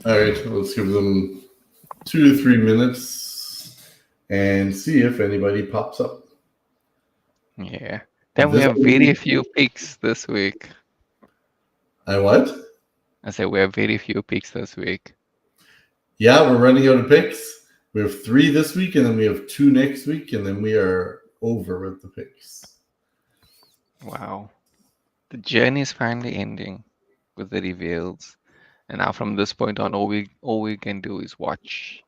All right, let's give them 2 to 3 minutes and see if anybody pops up. Yeah. Then we This have very few picks this week. I what? I said we have very few picks this week. Yeah, we're running out of picks. We have 3 this week, and then we have 2 next week, and then we are over with the picks. Wow. The journey is finally ending with the reveals. And now from this point on, all we can do is watch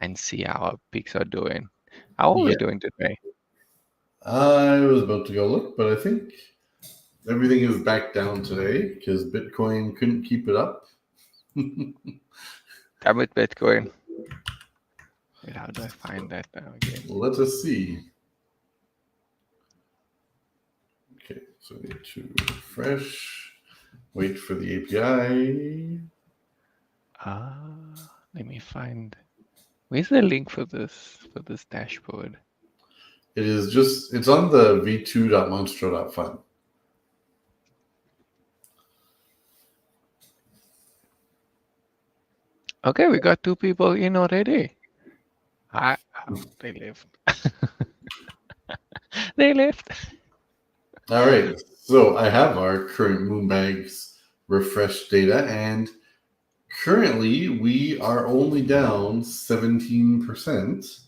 and see how our picks are doing. How are we Yeah, doing today? I was about to go look, but I think everything is back down today because Bitcoin couldn't keep it up. Damn it, Bitcoin. Wait, how do I find that now again? Let us see. Okay, so we need to refresh, wait for the API. Let me find. Where's the link for this dashboard? It is just, it's on the v2.monstro.fun. Okay, we got 2 people in already. They left. They left. All right, so I have our current Moonbagz refresh data, and currently we are only down 17%.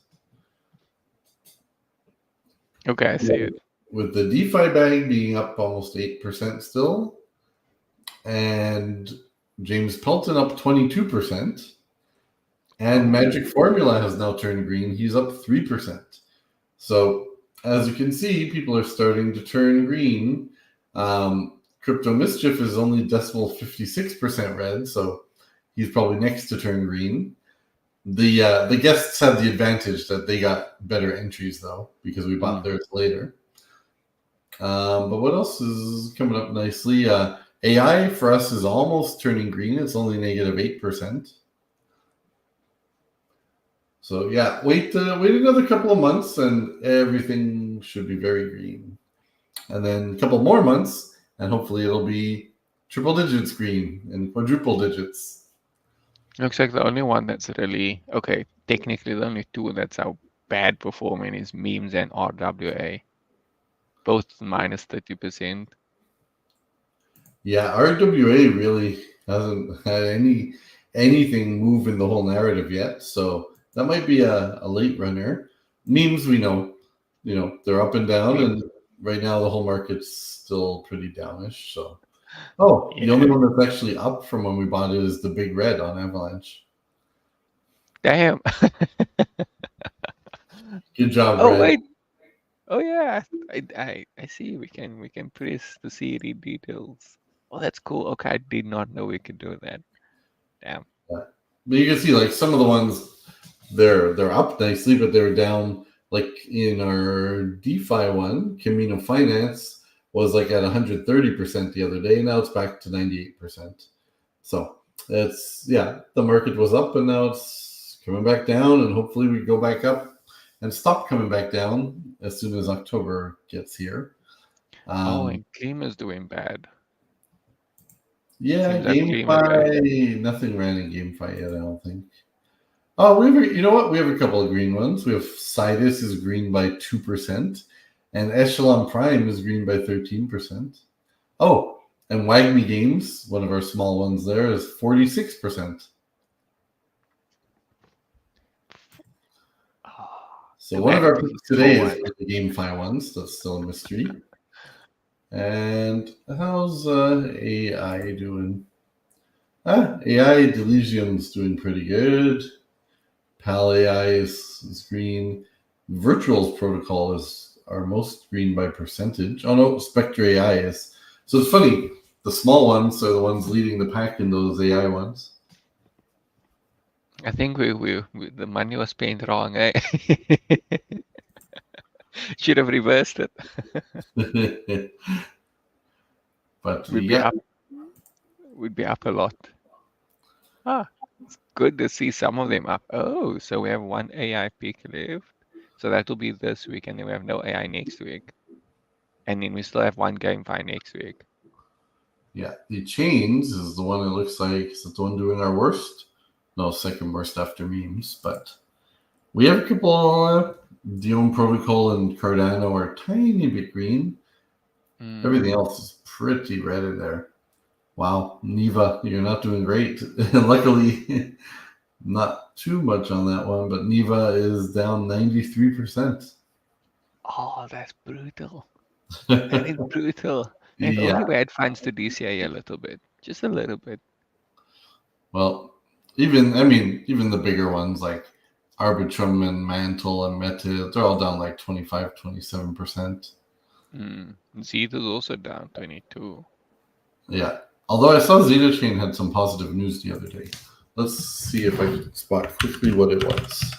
Okay, I see it. With the DeFi bag being up almost 8% still, and James Pelton up 22%, and Magic Formula has now turned green. He's up 3%. So as you can see, people are starting to turn green. Crypto Mischief is only decimal 56% red, so he's probably next to turn green. The guests had the advantage that they got better entries though, because we bought theirs later. But what else is coming up nicely? AI for us is almost turning green. It's only negative 8%. So yeah, wait another couple of months, and everything should be very green. And then a couple more months, and hopefully it'll be triple digits green and quadruple digits. Looks like the only one that's really okay. Technically, the only 2 that's how bad performing is memes and RWA, both minus 30%. Yeah, RWA really hasn't had anything move in the whole narrative yet, so that might be a late runner. Memes, we know, they're up and down, and right now the whole market's still pretty downish. So, the only one that's actually up from when we bought it is the Big Red on Avalanche. Damn. Good job, Oh Red. wait. Oh yeah. I see. We can press to see the details. Oh, that's cool. Okay, I did not know we could do that. Damn. Yeah. But you can see like some of the ones they're up nicely, but they're down. Like in our DeFi one, Camino Finance was like at 130% the other day. Now it's back to 98%. So the market was up and now it's coming back down, and hopefully we go back up and stop coming back down as soon as October gets here. And Gleam is doing bad. Yeah, Seems like Gleam is bad. GameFi, nothing ran in GameFi yet, I don't think. Oh, you know what? We have a couple of green ones. We have Sidus is green by 2%, and Echelon Prime is green by 13%. Oh, and Wagme Games, one of our small ones there, is 46%. So one of our picks today is the GameFi ones. That's still a mystery. And how's AI doing? AI Delysium's doing pretty good. Pal AI is green. Virtual's protocol is our most green by percentage. Oh no, Spectre AI is. So it's funny. The small ones are the ones leading the pack in those AI ones. I think we the money was spent wrong, eh? Should have reversed it. But we'd be up a lot. It's good to see some of them up. Oh, so we have one AI pick left. So that will be this week, and then we have no AI next week. And then we still have one GameFi next week. Yeah, the chains is the one that looks like is the one doing our worst. No, second worst after memes, but we have a couple. Dion Protocol and Cardano are a tiny bit green. Everything else is pretty red in there. Wow, Neva, you're not doing great. Luckily, not too much on that one, but Neva is down 93%. Oh, that's brutal. That is brutal. If only we had funds to DCA a little bit, just a little bit. Well, even the bigger ones like Arbitrum and Mantle and Meta, they're all down like 25, 27%. Zeta is also down 22. Yeah. Although I saw Zeta Chain had some positive news the other day. Let's see if I can spot quickly what it was.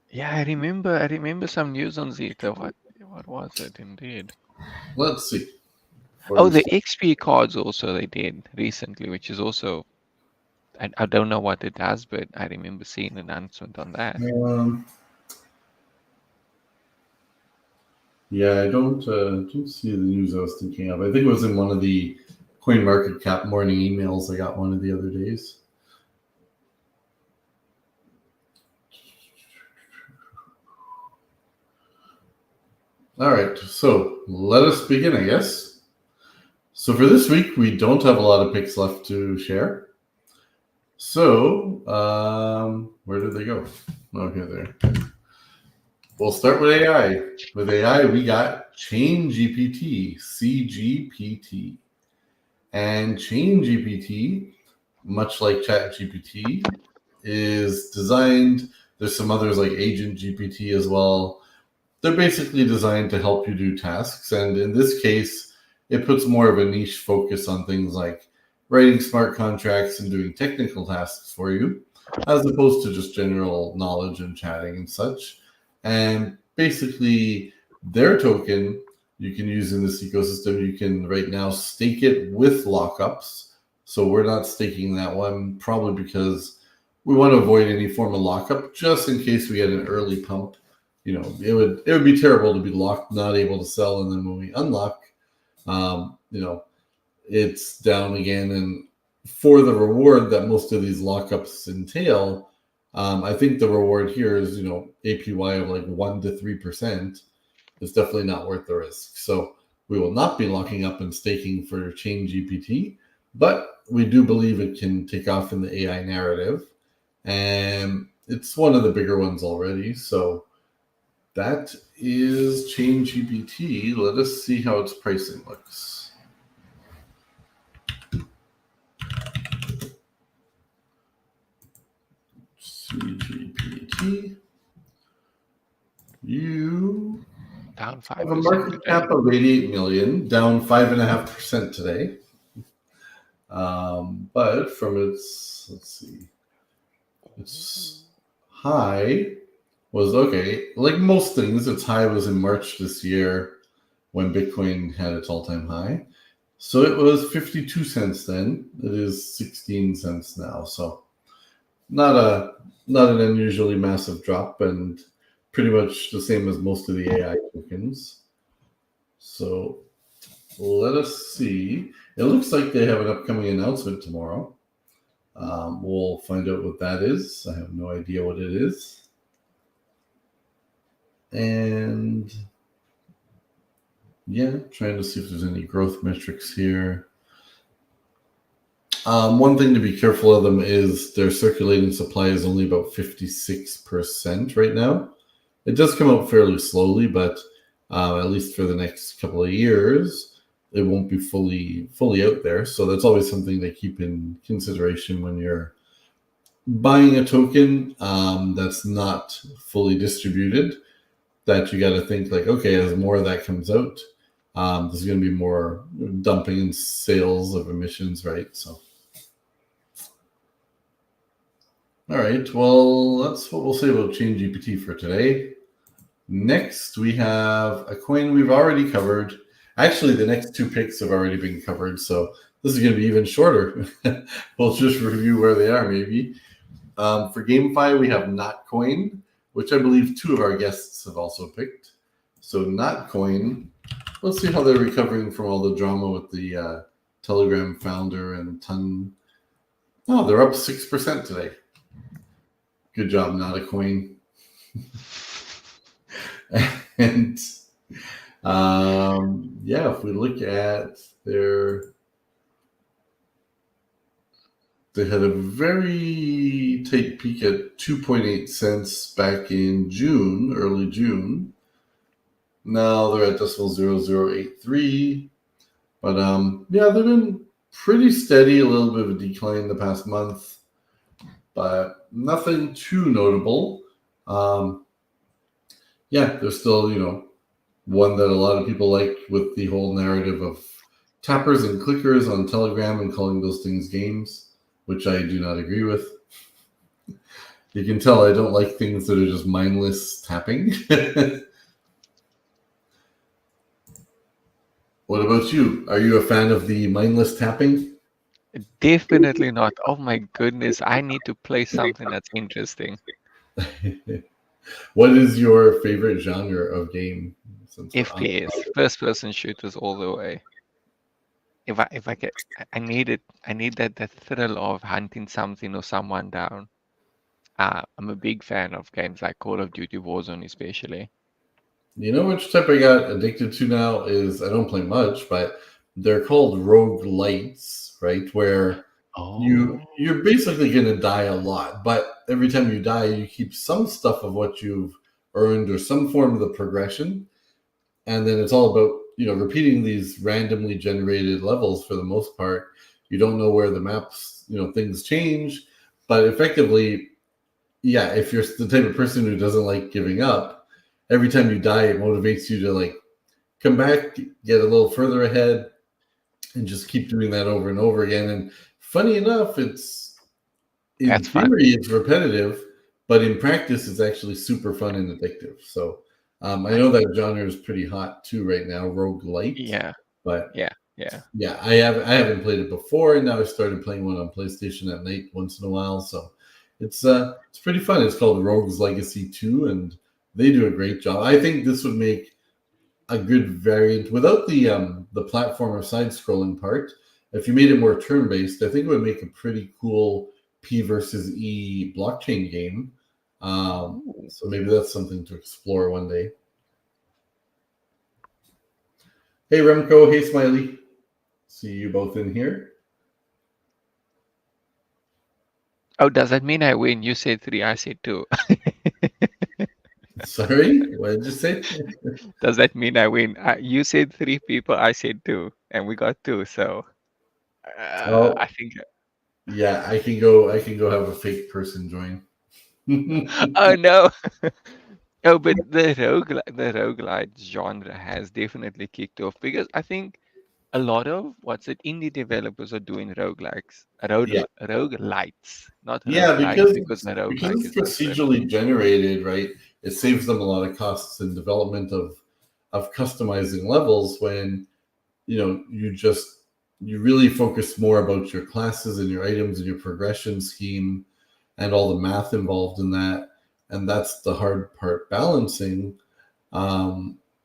Yeah, I remember some news on Zeta. What was it indeed? Let's see. Oh, the XP cards also they did recently, which is also I don't know what it does, but I remember seeing an announcement on that. Yeah, I don't see the news I was thinking of. I think it was in one of the CoinMarketCap morning emails I got one of the other days. All right, so let us begin, I guess. So for this week, we don't have a lot of picks left to share. So where did they go? Oh, here they are. We'll start with AI. With AI, we got ChainGPT, CGPT. And ChainGPT, much like ChatGPT, is designed. There's some others like Agent GPT as well. They're basically designed to help you do tasks. And in this case, it puts more of a niche focus on things like writing smart contracts and doing technical tasks for you, as opposed to just general knowledge and chatting and such. And basically, their token you can use in this ecosystem. You can right now stake it with lockups. So we're not staking that one, probably because we want to avoid any form of lockup, just in case we get an early pump. You know, it would be terrible to be locked, not able to sell, and then when we unlock, you know, it's down again. And for the reward that most of these lockups entail, I think the reward here is, you know, APY of like 1 to 3%. It's definitely not worth the risk. So we will not be locking up and staking for ChainGPT, but we do believe it can take off in the AI narrative. And it's one of the bigger ones already. So that is ChainGPT. Let us see how its pricing looks. CGPT. You down 5%. have a market cap of 88 million, down 5.5% today. But from its, let's see, its high was okay. Like most things, its high was in March this year when Bitcoin had its all-time high. So it was 52 cents then. It is 16 cents now. So not an unusually massive drop, and pretty much the same as most of the AI tokens. So let us see. It looks like they have an upcoming announcement tomorrow. We'll find out what that is. I have no idea what it is. And yeah, trying to see if there's any growth metrics here. One thing to be careful of them is their circulating supply is only about 56% right now. It does come out fairly slowly, but at least for the next couple of years, it won't be fully out there. So that's always something to keep in consideration when you're buying a token that's not fully distributed. That you got to think like, okay, as more of that comes out, there's going to be more dumping and sales of emissions, right? So, all right, well, that's what we'll say about ChainGPT for today. Next, we have a coin we've already covered. Actually, the next two picks have already been covered, so this is going to be even shorter. We'll just review where they are, maybe. For GameFi, we have Notcoin, which I believe two of our guests have also picked. So Notcoin, let's see how they're recovering from all the drama with the Telegram founder and ton Oh, they're up 6% today. Good job, not a coin. And yeah, if we look at they had a very tight peak at 2.8 cents back in June, early June. Now they're at .0083. But yeah, they've been pretty steady, a little bit of a decline the past month, but nothing too notable. Yeah, there's still, one that a lot of people like with the whole narrative of tappers and clickers on Telegram and calling those things games, which I do not agree with. You can tell I don't like things that are just mindless tapping. What about you? Are you a fan of the mindless tapping? Definitely not. Oh my goodness, I need to play something that's interesting. What is your favorite genre of game? Since we're on. FPS, first person shooters all the way. If I get I need it. I need that thrill of hunting something or someone down. I'm a big fan of games like Call of Duty Warzone especially. You know which type I got addicted to now is I don't play much, but they're called rogue lights, right? Where Oh, you're basically gonna die a lot, but every time you die, you keep some stuff of what you've earned or some form of the progression, and then it's all about repeating these randomly generated levels for the most part. You don't know where the maps things change, but effectively, yeah, if you're the type of person who doesn't like giving up, every time you die, it motivates you to like come back, get a little further ahead, and just keep doing that over and over again. And funny enough, it's in that's fun. theory it's repetitive, but in practice, it's actually super fun and addictive. So I I, know that genre is pretty hot too right now, roguelite. yeah, But yeah, yeah. yeah, I haven't played it before, and now I started playing one on PlayStation at night once in a while. So it's pretty fun. It's called Rogue's Legacy 2, and they do a great job. I think this would make a good variant without the platformer side scrolling part. If you made it more turn based, I think it would make a pretty cool P versus E blockchain game. Ooh. So maybe that's something to explore one day. Hey Remco, hey Smiley, see you both in here. Oh, does that mean I win? You said three, I said two. Sorry, what did you say? Does that mean I win? You said three people, I said two, and we got two. So I Oh, think. yeah, I can go. I can go have a fake person join. Oh no! Oh, but the roguelite genre has definitely kicked off because I think a lot of what's it indie developers are doing Yeah, roguelites, not yeah, roguelikes because the because roguelike it's is different. procedurally generated, right? It saves them a lot of costs in development of customizing levels when you really focus more about your classes and your items and your progression scheme and all the math involved in that, and that's the hard part balancing.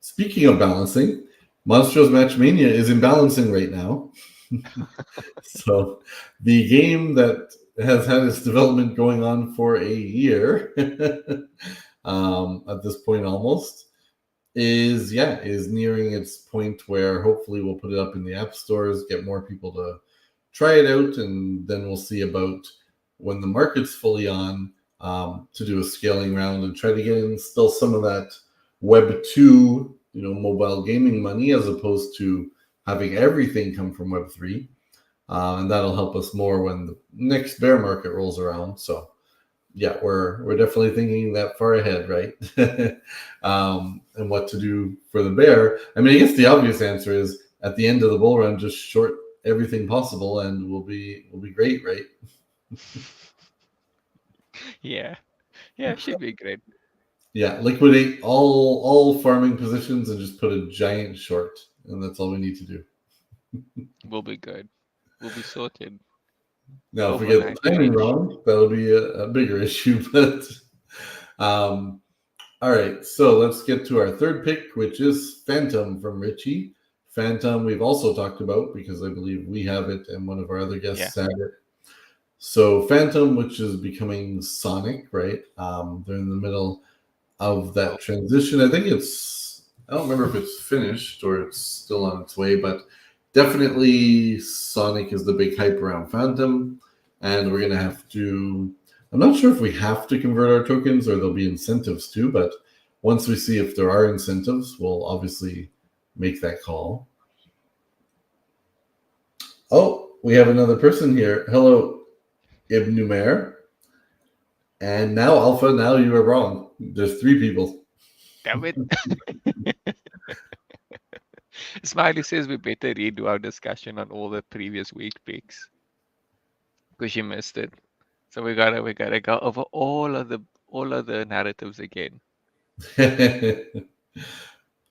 Speaking of balancing, Monstros Matchmania is in balancing right now. So the game that has had its development going on for a year at this point almost is nearing its point where hopefully we'll put it up in the app stores, get more people to try it out, and then we'll see about when the market's fully on, to do a scaling round and try to get in still some of that Web 2, mobile gaming money as opposed to having everything come from Web 3. And that'll help us more when the next bear market rolls around. So yeah, we're definitely thinking that far ahead, right? And what to do for the bear. I mean, I guess the obvious answer is at the end of the bull run, just short everything possible, and we'll be great, right? Yeah, yeah, should be great. Yeah, liquidate all farming positions and just put a giant short, and that's all we need to do. We'll be good. We'll be sorted Now, if we get the overnight timing change. wrong, that'll be a bigger issue. But um, all right, so let's get to our third pick, which is Phantom from Richie. Phantom, we've also talked about because I believe we have it and one of our other Yeah. guests had it. So Phantom, which is becoming Sonic, right? They're in the middle of that transition. I think I don't remember if it's finished or it's still on its way, but definitely Sonic is the big hype around Phantom. And we're going to have to, I'm not sure if we have to convert our tokens or there'll be incentives too, but once we see if there are incentives, we'll obviously make that call. Oh, we have another person here. Hello, Ibn Numer. And now, Alpha, now you are wrong. There's 3 people. Damn it. Smiley says we better redo our discussion on all the previous week picks because you missed it. So we gotta go over all of the narratives again.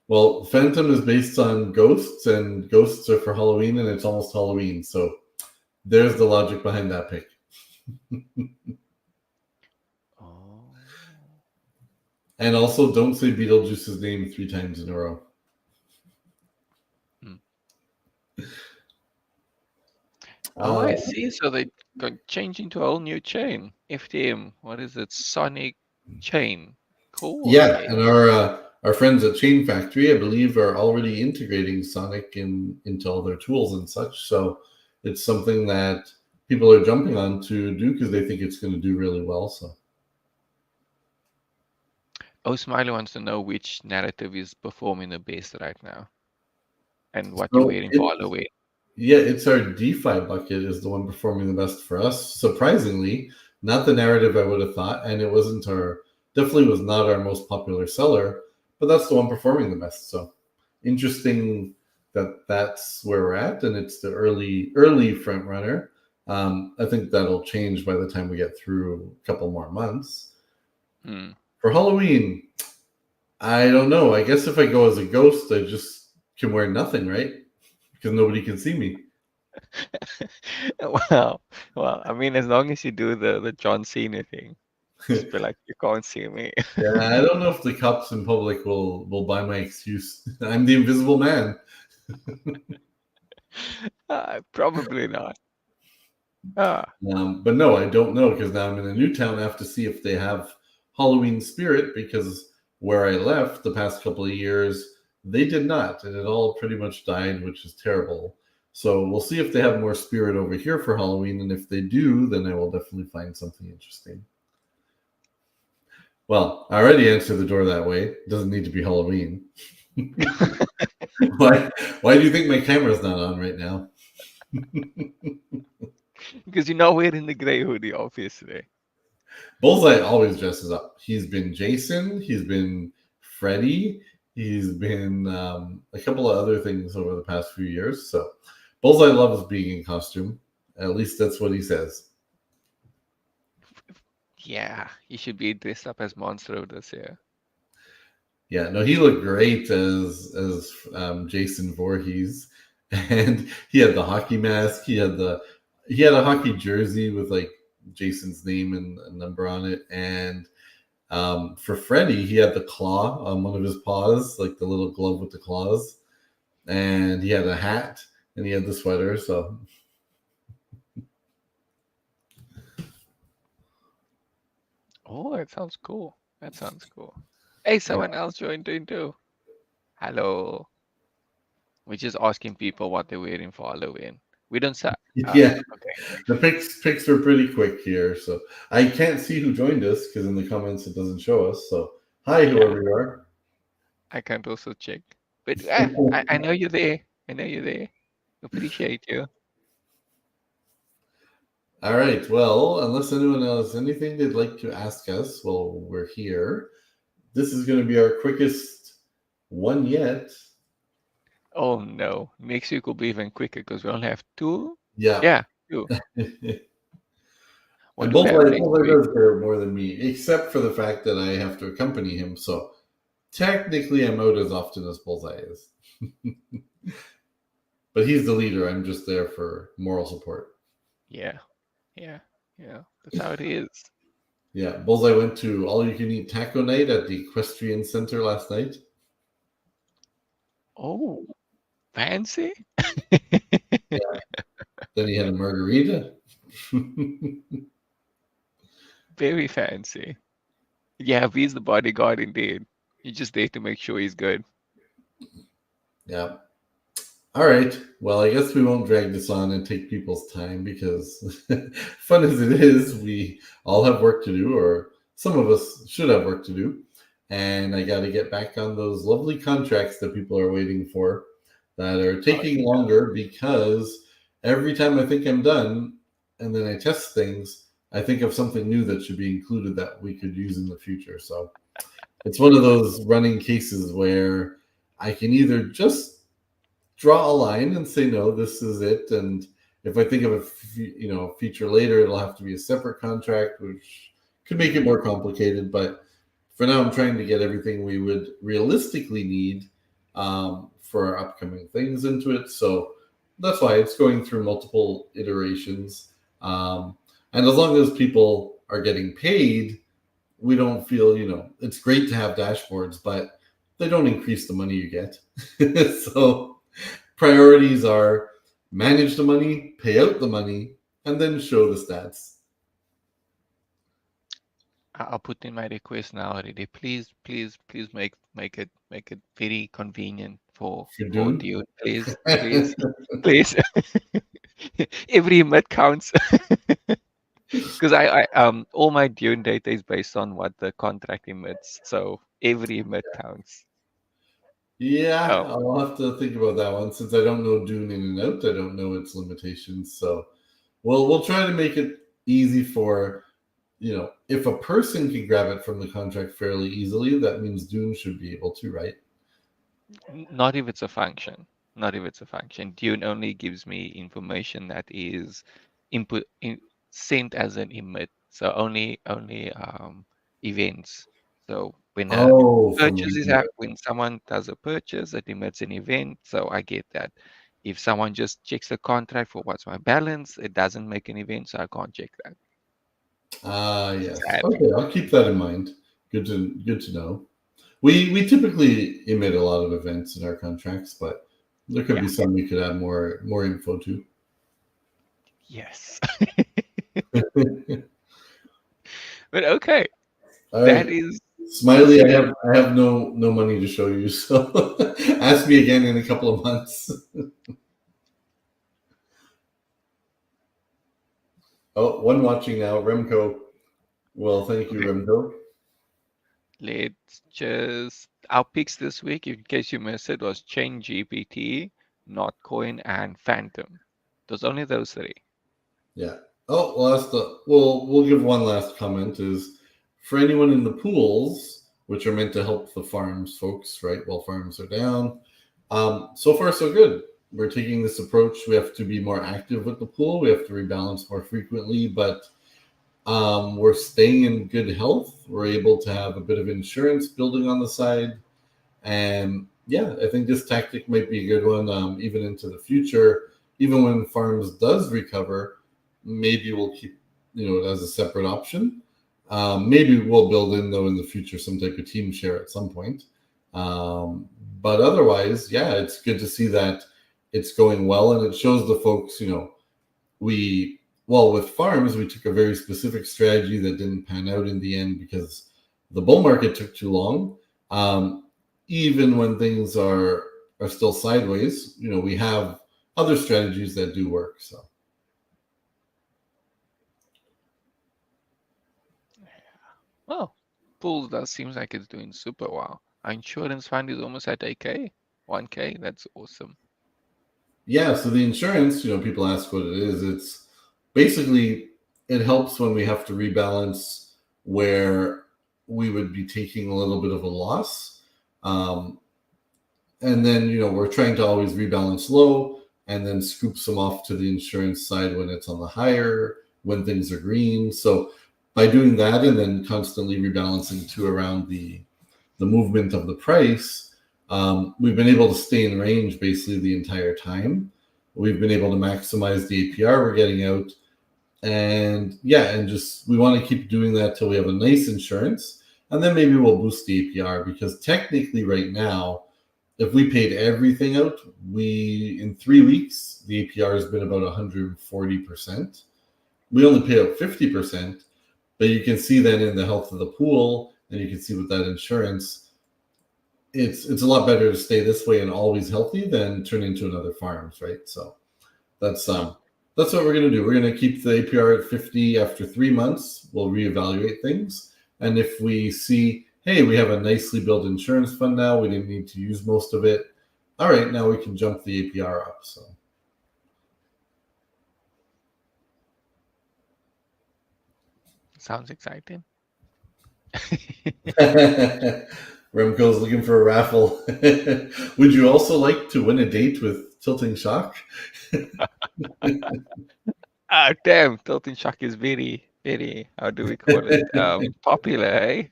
Well, Phantom is based on ghosts, and ghosts are for Halloween, and it's almost Halloween. So there's the logic behind that pick. Oh. And also, don't say Beetlejuice's name 3 times in a row. Oh, I see. So they got changed into a whole new chain. FTM. What is it? Sonic chain. Cool. Yeah, Okay. and our friends at Chain Factory, I believe, are already integrating Sonic into all their tools and such. So it's something that people are jumping on to do because they think it's going to do really well. So. Oh, Smiley wants to know which narrative is performing the best right now, and what you're wearing for Halloween. Yeah, it's our DeFi bucket is the one performing the best for us. Surprisingly, not the narrative I would have thought, and it wasn't definitely was not our most popular seller, but that's the one performing the best. So interesting that that's where we're at, and it's the early front runner. I think that'll change by the time we get through a couple more months. For Halloween, I don't know. I guess if I go as a ghost, I just can wear nothing, right? Because nobody can see me. Well, I mean, as long as you do the John Cena thing, just be like, you can't see me. Yeah, I don't know if the cops in public will buy my excuse. I'm the invisible man. Probably not. But no, I don't know because now I'm in a new town. I have to see if they have Halloween spirit because where I left the past couple of years, they did not, and it all pretty much died, which is terrible. So we'll see if they have more spirit over here for Halloween, and if they do, then I will definitely find something interesting. Well, I already answered the door that way. It doesn't need to be Halloween. Why do you think my camera's not on right now? Because you're not wearing the gray hoodie, obviously. Bullseye always dresses up. He's been Jason. He's been Freddy. He's been a couple of other things over the past few years. So Bullseye loves being in costume. At least that's what he says. Yeah, you should be dressed up as Monstro this year. Yeah, no, he looked great as Jason Voorhees, and he had the hockey mask. He had a hockey jersey with like Jason's name and a number on it, and for Freddy, he had the claw on one of his paws, like the little glove with the claws, and he had a hat and he had the sweater. So. Oh, that sounds cool. Hey, someone else joined in too. Hello. We're just asking people what they're wearing for Halloween. We don't say. Yeah. Okay. The picks were pretty quick here, so I can't see who joined us because in the comments it doesn't show us. So hi, whoever you are. I can't also check, but I know you're there. Appreciate you. All right. Well, unless anyone else anything they'd like to ask us while we're here, this is going to be our quickest one yet. Oh no! Next week will be even quicker because we only have 2. Yeah. Yeah, 2. And Bullseye does care more than me, except for the fact that I have to accompany him. So technically, I'm out as often as Bullseye is. But he's the leader. I'm just there for moral support. Yeah. That's how it is. Yeah, Bullseye went to all-you-can-eat taco night at the Equestrian Center last night. Oh, fancy. Yeah. Then he had a margarita. Very fancy. Yeah, he's the bodyguard indeed. You're just there to make sure he's good. Yeah. All right. Well, I guess we won't drag this on and take people's time because, fun as it is, we all have work to do, or some of us should have work to do. And I got to get back on those lovely contracts that people are waiting for that are taking longer because every time I think I'm done and then I test things, I think of something new that should be included that we could use in the future. So it's one of those running cases where I can either just draw a line and say no, this is it. And if I think of a feature later, it'll have to be a separate contract, which could make it more complicated. But for now, I'm trying to get everything we would realistically need for our upcoming things into it. So that's why it's going through multiple iterations. And as long as people are getting paid, we don't feel, it's great to have dashboards, but they don't increase the money you get. So priorities are manage the money, pay out the money, and then show the stats. I'll put in my request now already. Please make it very convenient for Dune. Dune. Please. Every emit counts. Because I all my Dune data is based on what the contract emits, so every emit counts. Yeah, Oh, I'll have to think about that one since I don't know Dune in and out. I don't know its limitations. So we'll try to make it easy for, if a person can grab it from the contract fairly easily, that means Dune should be able to, right? not if it's a function. Not if it's a function. Dune only gives me information that is sent as an emit. So only events. So when a From purchase is happening, when someone does a purchase, it emits an event. So I get that. If someone just checks the contract for what's my balance, it doesn't make an event, so I can't check that. Yes. Sadly. Okay, I'll keep that in mind. Good to know. We typically emit a lot of events in our contracts, but there could be some we could add more info to. Yes. But okay. All That right. is Smiley, I have no money to show you, so ask me again in a couple of months. Oh, one watching now, Remco. Well, thank you, Remco. Let's just our picks this week, in case you missed it, was Chain GPT, Notcoin, and Phantom. There's only those three. Yeah. Oh, we'll give one last comment is for anyone in the pools, which are meant to help the farms folks, right? While farms are down. So far, so good. We're taking this approach. We have to be more active with the pool. We have to rebalance more frequently, but we're staying in good health. We're able to have a bit of insurance building on the side. And yeah, I think this tactic might be a good one, even into the future. Even when farms does recover, maybe we'll keep it as a separate option. Maybe we'll build in though in the future some type of team share at some point. But otherwise, yeah, it's good to see that it's going well, and it shows the folks, with farms, we took a very specific strategy that didn't pan out in the end because the bull market took too long. Even when things are still sideways, we have other strategies that do work. So. Well, pools does seems like it's doing super well. Our insurance fund is almost at 8K, 1K. That's awesome. Yeah, so the insurance, people ask what it is. It's basically, it helps when we have to rebalance where we would be taking a little bit of a loss. And then, we're trying to always rebalance low and then scoop some off to the insurance side when it's on the higher, when things are green. So by doing that and then constantly rebalancing to around the movement of the price, we've been able to stay in range basically the entire time. We've been able to maximize the APR we're getting out. And just we want to keep doing that till we have a nice insurance. And then maybe we'll boost the APR because technically right now, if we paid everything out, in 3 weeks, the APR has been about 140%. we only pay out 50%, but you can see then in the health of the pool, and you can see with that insurance, it's a lot better to stay this way and always healthy than turn into another farms, right? So that's what we're gonna do. We're gonna keep the APR at 50 after 3 months. We'll reevaluate things, and if we see, hey, we have a nicely built insurance fund now, we didn't need to use most of it. All right, now we can jump the APR up. So. Sounds exciting. Remco's looking for a raffle. Would you also like to win a date with Tilting Shock? Ah, damn, Tilting Shock is very, how do we call it? Popular, eh?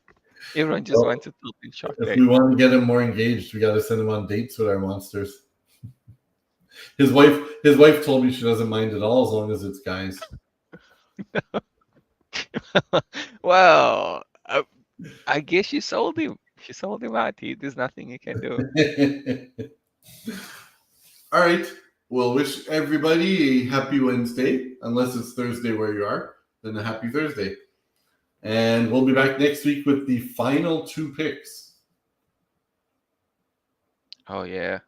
Everyone just Well, wants a Tilting Shock if date. we want to get him more engaged, we got to send him on dates with our monsters. His wife told me she doesn't mind at all as long as it's guys. Well, I guess she sold him. She sold him out. There's nothing you can do. All right. We'll wish everybody a happy Wednesday, unless it's Thursday where you are, then a happy Thursday. And we'll be back next week with the final 2 picks. Oh yeah,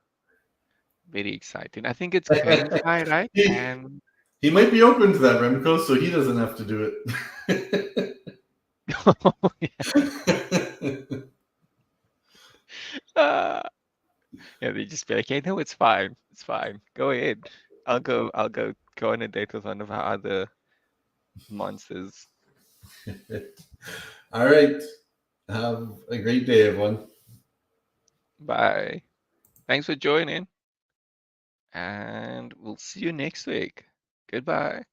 very exciting. I think it's Gameify, right? And He might be open to that, Remco, so he doesn't have to do it. uh, yeah, they just be like, "Hey, no, it's fine. It's fine. Go ahead. I'll go on a date with one of our other monsters." All right. Have a great day, everyone. Bye. Thanks for joining, and we'll see you next week. Goodbye.